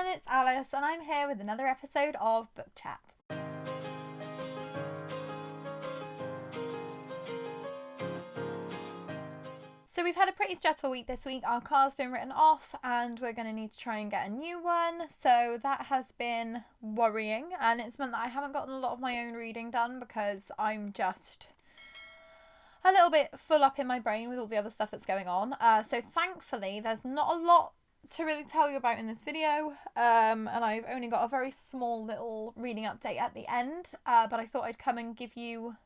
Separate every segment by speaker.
Speaker 1: it's Alice and I'm here with another episode of Book Chat. So we've had a pretty stressful week this week. Our car's been written off and we're going to need to try and get a new one. So that has been worrying, and it's meant that I haven't gotten a lot of my own reading done because I'm just a little bit full up in my brain with all the other stuff that's going on. So thankfully there's not a lot to really tell you about in this video, and I've only got a very small little reading update at the end, but I thought I'd come and give you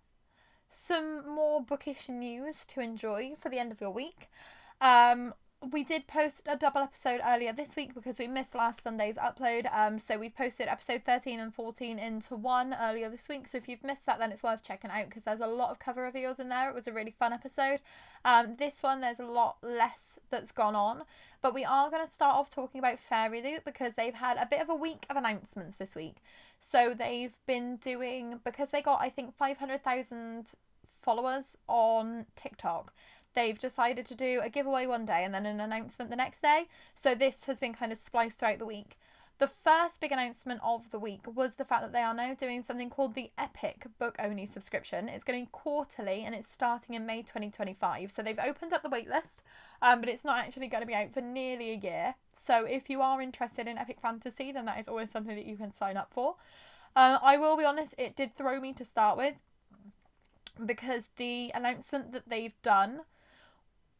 Speaker 1: some more bookish news to enjoy for the end of your week. We did post a double episode earlier this week because we missed last Sunday's upload, so we posted episode 13 and 14 into one earlier this week, so if you've missed that then it's worth checking out because there's a lot of cover reveals in there. It was a really fun episode. This one there's a lot less that's gone on, but we are going to start off talking about FairyLoot because they've had a bit of a week of announcements this week. So they've been doing, because they got I think 500,000 followers on TikTok, they've decided to do a giveaway one day and then an announcement the next day. So this has been kind of spliced throughout the week. The first big announcement of the week was the fact that they are now doing something called the Epic book only subscription. It's going to be quarterly and it's starting in May 2025. So they've opened up the waitlist, but it's not actually going to be out for nearly a year. So if you are interested in epic fantasy, then that is always something that you can sign up for. I will be honest, it did throw me to start with because the announcement that they've done,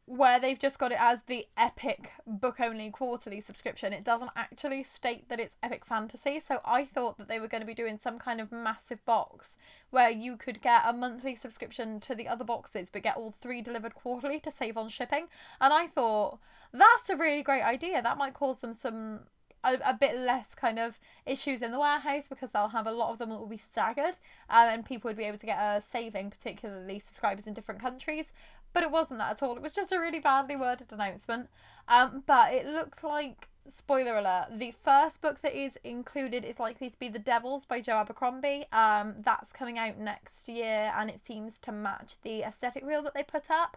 Speaker 1: where they've just got it as the Epic book only quarterly subscription, it doesn't actually state that it's epic fantasy. So I thought that they were going to be doing some kind of massive box where you could get a monthly subscription to the other boxes but get all 3 delivered quarterly to save on shipping. And I thought that's a really great idea. That might cause them a bit less kind of issues in the warehouse because they'll have a lot of them that will be staggered, and people would be able to get a saving, particularly subscribers in different countries. But it wasn't that at all. It was just a really badly worded announcement. But it looks like, spoiler alert, the first book that is included is likely to be The Devils by Joe Abercrombie. That's coming out next year and it seems to match the aesthetic reel that they put up.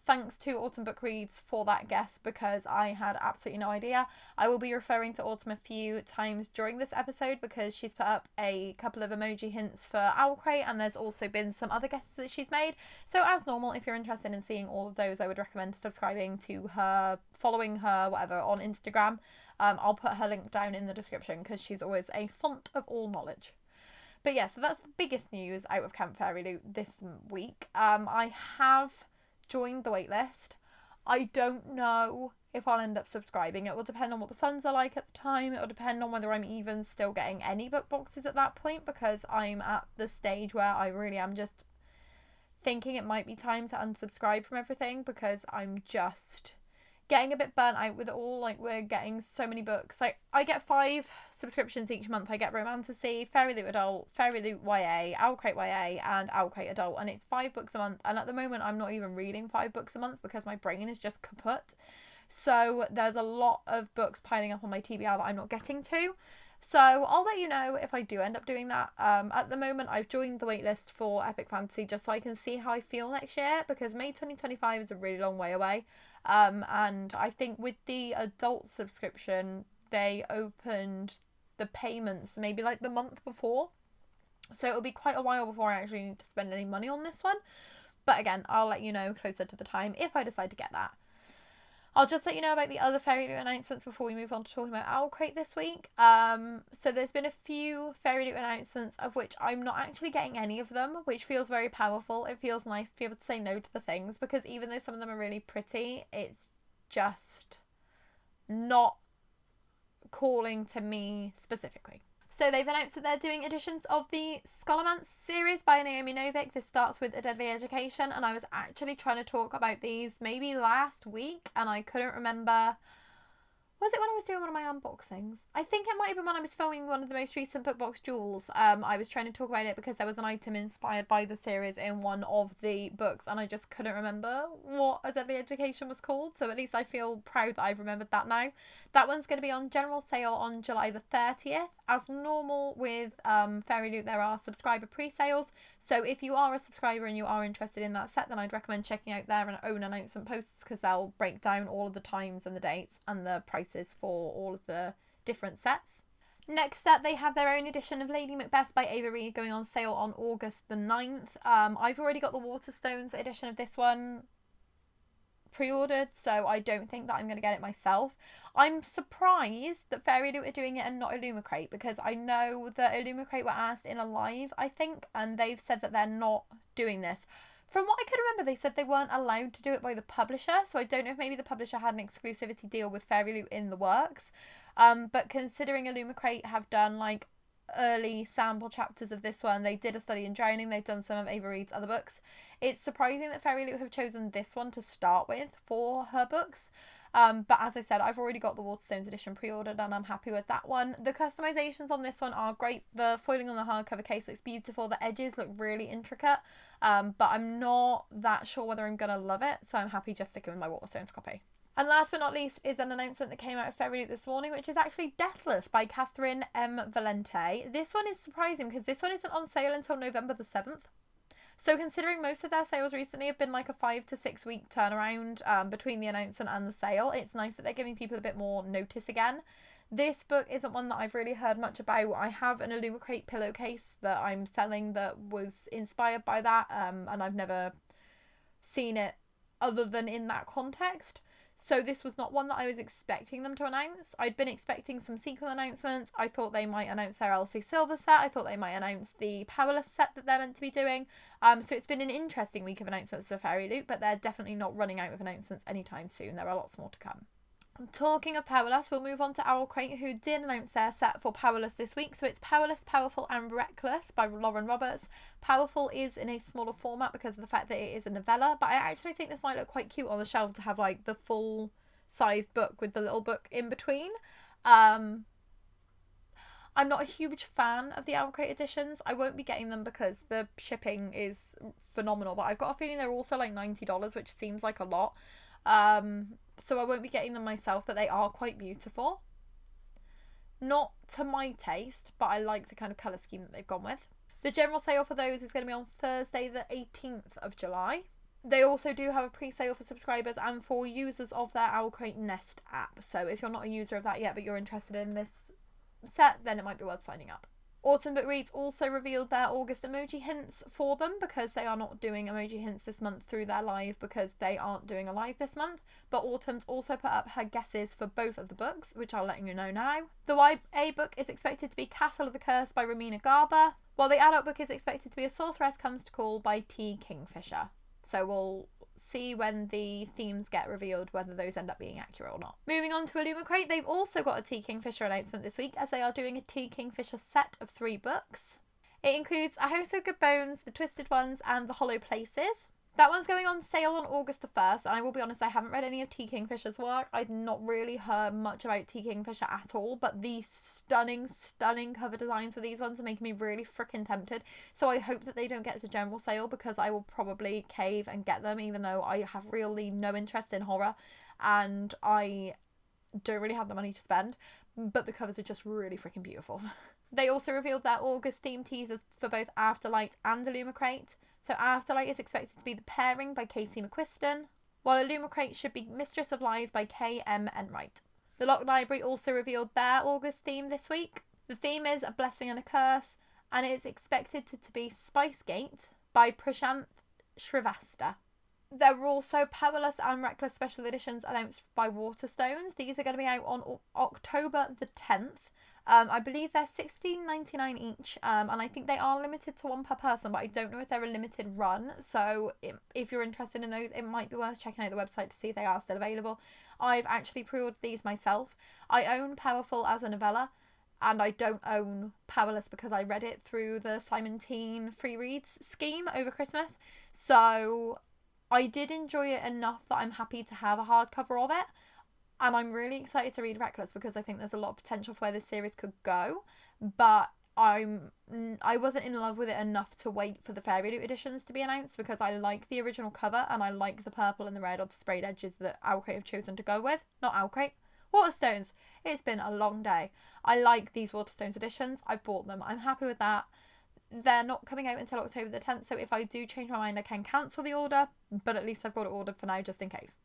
Speaker 1: Thanks to Autumn Book Reads for that guess because I had absolutely no idea. I will be referring to Autumn a few times during this episode because she's put up a couple of emoji hints for Owlcrate and there's also been some other guesses that she's made. So as normal, if you're interested in seeing all of those, I would recommend subscribing to her, following her, whatever, on Instagram. I'll put her link down in the description because she's always a font of all knowledge. But yeah, so that's the biggest news out of Camp FairyLoot this week. I have joined the waitlist. I don't know if I'll end up subscribing. It will depend on what the funds are like at the time. It will depend on whether I'm even still getting any book boxes at that point because I'm at the stage where I really am just thinking it might be time to unsubscribe from everything because I'm just getting a bit burnt out with it all. Like, we're getting so many books. Like, I get 5 subscriptions each month. I get Romantasy, FairyLoot Adult, FairyLoot YA, Owlcrate YA, and Owlcrate Adult, and it's 5 books a month. And at the moment, I'm not even reading 5 books a month because my brain is just kaput. So there's a lot of books piling up on my TBR that I'm not getting to. So I'll let you know if I do end up doing that. At the moment, I've joined the waitlist for Epic Fantasy just so I can see how I feel next year because May 2025 is a really long way away. And I think with the adult subscription, they opened the payments maybe like the month before. So it'll be quite a while before I actually need to spend any money on this one. But again, I'll let you know closer to the time if I decide to get that. I'll just let you know about the other FairyLoot announcements before we move on to talking about Owlcrate this week. So there's been a few FairyLoot announcements of which I'm not actually getting any of them, which feels very powerful. It feels nice to be able to say no to the things because even though some of them are really pretty, it's just not calling to me specifically. So they've announced that they're doing editions of the Scholomance series by Naomi Novik. This starts with A Deadly Education, and I was actually trying to talk about these maybe last week, and I couldn't remember. Was it when I was doing one of my unboxings? I think it might have been when I was filming one of the most recent book box jewels. I was trying to talk about it because there was an item inspired by the series in one of the books and I just couldn't remember what A Deadly Education was called. So at least I feel proud that I've remembered that now. That one's going to be on general sale on July the 30th. As normal with FairyLoot, there are subscriber pre-sales. So if you are a subscriber and you are interested in that set, then I'd recommend checking out their own announcement posts because they'll break down all of the times and the dates and the prices for all of the different sets. Next up, they have their own edition of Lady Macbeth by Ava Reid going on sale on August the 9th. I've already got the Waterstones edition of this one pre-ordered, so I don't think that I'm going to get it myself. I'm surprised that FairyLoot are doing it and not Illumicrate, because I know that Illumicrate were asked in a live, I think, and they've said that they're not doing this. From what I could remember, they said they weren't allowed to do it by the publisher, so I don't know if maybe the publisher had an exclusivity deal with FairyLoot in the works. But considering Illumicrate have done like early sample chapters of this one, they did A Study in Drowning, they've done some of Ava Reid's other books. It's surprising that FairyLoot have chosen this one to start with for her books. But as I said, I've already got the Waterstones edition pre-ordered and I'm happy with that one. The customizations on this one are great. The foiling on the hardcover case looks beautiful. The edges look really intricate. But I'm not that sure whether I'm going to love it, so I'm happy just sticking with my Waterstones copy. And last but not least is an announcement that came out of FairyLoot this morning, which is actually Deathless by Catherine M. Valente. This one is surprising because this one isn't on sale until November the 7th. So considering most of their sales recently have been like a 5 to 6 week turnaround between the announcement and the sale, it's nice that they're giving people a bit more notice again. This book isn't one that I've really heard much about. I have an Illumicrate pillowcase that I'm selling that was inspired by that, and I've never seen it other than in that context. So this was not one that I was expecting them to announce. I'd been expecting some sequel announcements. I thought they might announce their Alyce Silver set. I thought they might announce the Powerless set that they're meant to be doing. So it's been an interesting week of announcements for FairyLoot, but they're definitely not running out of announcements anytime soon. There are lots more to come. Talking of Powerless, we'll move on to Owlcrate, who did announce their set for Powerless this week. So it's Powerless, Powerful and Reckless by Lauren Roberts. Powerful is in a smaller format because of the fact that it is a novella, but I actually think this might look quite cute on the shelf to have like the full sized book with the little book in between. I'm not a huge fan of the Owlcrate editions. I won't be getting them because the shipping is phenomenal, but I've got a feeling they're also like $90, which seems like a lot. So I won't be getting them myself, but they are quite beautiful. Not to my taste, but I like the kind of colour scheme that they've gone with. The general sale for those is going to be on Thursday the 18th of July. They also do have a pre-sale for subscribers and for users of their Owlcrate Nest app. So if you're not a user of that yet, but you're interested in this set, then it might be worth signing up. Autumn Book Reads also revealed their August emoji hints for them because they are not doing emoji hints this month through their live because they aren't doing a live this month. But Autumn's also put up her guesses for both of the books, which I'll let you know now. The YA book is expected to be Castle of the Curse by Romina Garber, while the adult book is expected to be A Sorceress Comes to Call by T. Kingfisher. So we'll see when the themes get revealed whether those end up being accurate or not. Moving on to Illumicrate, they've also got a T. Kingfisher announcement this week as they are doing a T. Kingfisher set of 3 books. It includes A House of Good Bones, The Twisted Ones and The Hollow Places. That one's going on sale on August the 1st, and I will be honest, I haven't read any of T. Kingfisher's work. I've not really heard much about T. Kingfisher at all, but the stunning, stunning cover designs for these ones are making me really freaking tempted. So I hope that they don't get to general sale because I will probably cave and get them, even though I have really no interest in horror and I don't really have the money to spend, but the covers are just really freaking beautiful. They also revealed their August theme teasers for both Afterlight and Illumicrate. So Afterlight is expected to be The Pairing by Casey McQuiston, while Illumicrate should be Mistress of Lies by K.M. Enright. The Locked Library also revealed their August theme this week. The theme is A Blessing and a Curse, and it is expected to be Spicegate by Prashant Shrivastava. There were also Powerless and Reckless special editions announced by Waterstones. These are going to be out on October the 10th. I believe they're $16.99 each, and I think they are limited to 1 per person, but I don't know if they're a limited run, so if you're interested in those, it might be worth checking out the website to see if they are still available. I've actually pre-ordered these myself. I own Powerful as a novella, and I don't own Powerless because I read it through the Simon Teen free reads scheme over Christmas, so I did enjoy it enough that I'm happy to have a hardcover of it. And I'm really excited to read Reckless because I think there's a lot of potential for where this series could go. But I wasn't in love with it enough to wait for the FairyLoot editions to be announced because I like the original cover and I like the purple and the red or the sprayed edges that Owlcrate have chosen to go with. Not Owlcrate. Waterstones. It's been a long day. I like these Waterstones editions. I've bought them. I'm happy with that. They're not coming out until October the 10th, so if I do change my mind I can cancel the order, but at least I've got it ordered for now just in case.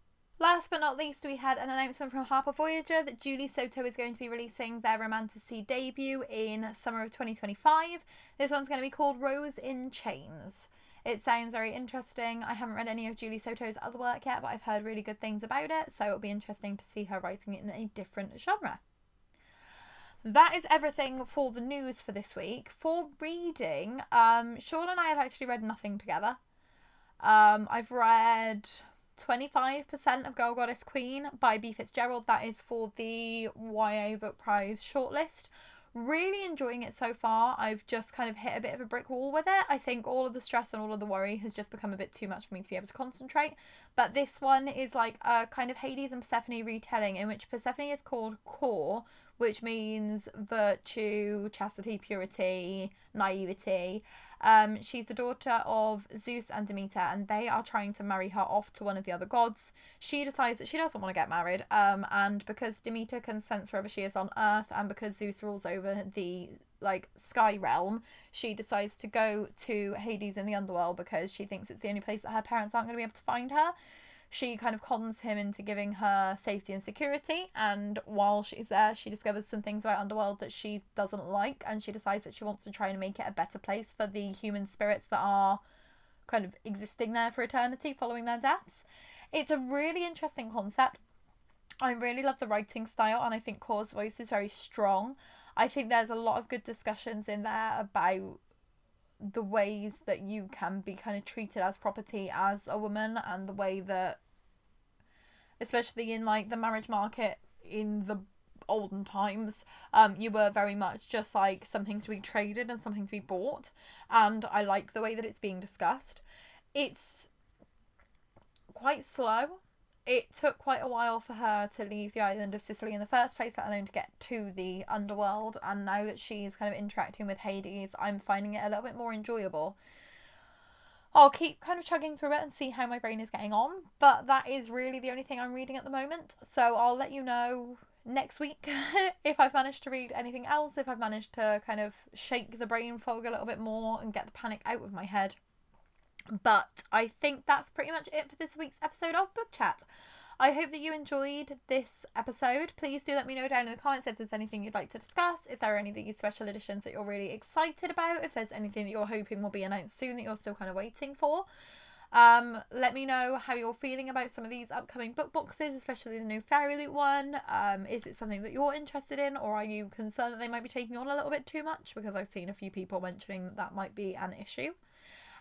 Speaker 1: Last but not least, we had an announcement from Harper Voyager that Julie Soto is going to be releasing their Romantasy debut in summer of 2025. This one's going to be called Rose in Chains. It sounds very interesting. I haven't read any of Julie Soto's other work yet, but I've heard really good things about it, so it'll be interesting to see her writing it in a different genre. That is everything for the news for this week. For reading, Sean and I have actually read nothing together. I've read 25% of Girl Goddess Queen by B. Fitzgerald. That is for the YA Book Prize shortlist. Really enjoying it so far. I've just kind of hit a bit of a brick wall with it. I think all of the stress and all of the worry has just become a bit too much for me to be able to concentrate. But this one is like a kind of Hades and Persephone retelling in which Persephone is called Core, which means virtue, chastity, purity, naivety. She's the daughter of Zeus and Demeter, and they are trying to marry her off to one of the other gods. She decides that she doesn't want to get married, and because Demeter can sense wherever she is on Earth, and because Zeus rules over the sky realm, she decides to go to Hades in the underworld because she thinks it's the only place that her parents aren't going to be able to find her. She kind of cons him into giving her safety and security, and while she's there, she discovers some things about Underworld that she doesn't like, and she decides that she wants to try and make it a better place for the human spirits that are kind of existing there for eternity following their deaths. It's a really interesting concept. I really love the writing style, and I think Core's voice is very strong. I think there's a lot of good discussions in there about the ways that you can be kind of treated as property as a woman, and the way that, especially in the marriage market in the olden times, you were very much just like something to be traded and something to be bought, and I like the way that it's being discussed. It's quite slow. It took quite a while for her to leave the island of Sicily in the first place, let alone to get to the underworld, and now that she's kind of interacting with Hades, I'm finding it a little bit more enjoyable. I'll keep kind of chugging through it and see how my brain is getting on, but that is really the only thing I'm reading at the moment, so I'll let you know next week if I've managed to read anything else, if I've managed to kind of shake the brain fog a little bit more and get the panic out of my head. But I think that's pretty much it for this week's episode of Book Chat. I hope that you enjoyed this episode. Please do let me know down in the comments if there's anything you'd like to discuss, if there are any of these special editions that you're really excited about, if there's anything that you're hoping will be announced soon that you're still kind of waiting for. Let me know how you're feeling about some of these upcoming book boxes, especially the new FairyLoot one. Is it something that you're interested in, or are you concerned that they might be taking on a little bit too much? Because I've seen a few people mentioning that might be an issue.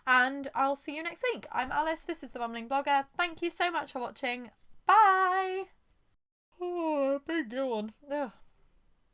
Speaker 1: And I'll see you next week. I'm Alice, this is the Bumbling Blogger. Thank you so much for watching. Bye! Oh, big yawn. Ugh.